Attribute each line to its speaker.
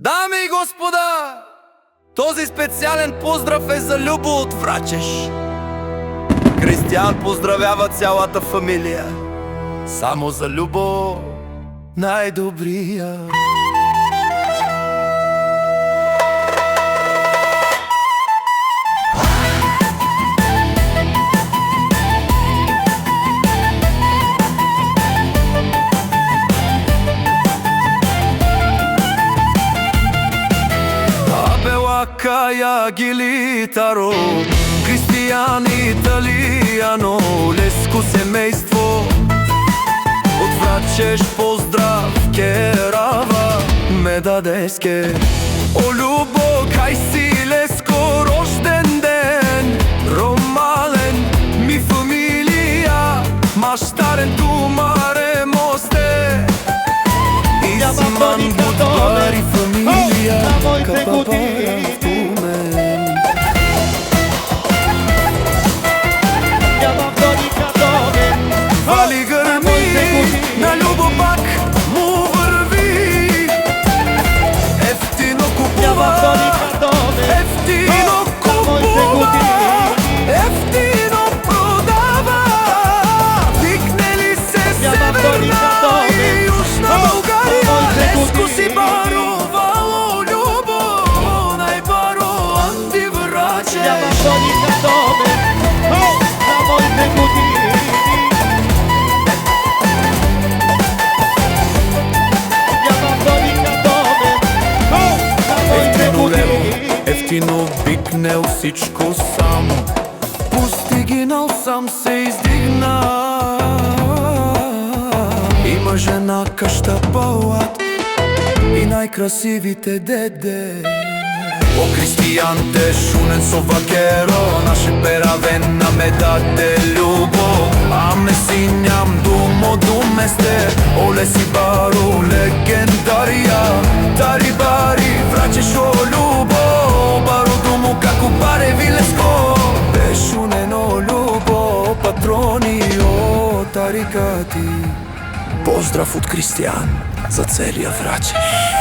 Speaker 1: Дами и господа, този специален поздрав е за Любо от Врачеш. Кристиян поздравява цялата фамилия. Само за Любо най-добрия. Кая Гилитаро, Кристиян Италиано, Леско семейство от Врачеш поздрав Керава Медадеске. О, Любо, кай си Леско, рожден ден, ромален ми фамилия, маштарен ту маре мосте. И си ман будбари фамилия, капапара. Вали гърми, на Любо пак му върви. Ефтино купува, ефтино купува, ефтино продава. Викне ли се Северна и Южна България, Леско си барувало Любо, най-баро Анди Врачеш. Ефтино викнел всичко сам, постигнал сам се издигна. Има жена къща палат и най-красивите деде. О, Кристиян те шунен со вакеро, наше перавен на медате Любо. Аме си ням думо думесте, оле си бару легендария. Тари бари Врачеш о Любо, бару думо како бареви Леско. Бешунено Любо, патрони о тарикати. Поздрав от Кристиян за целия Врачеш.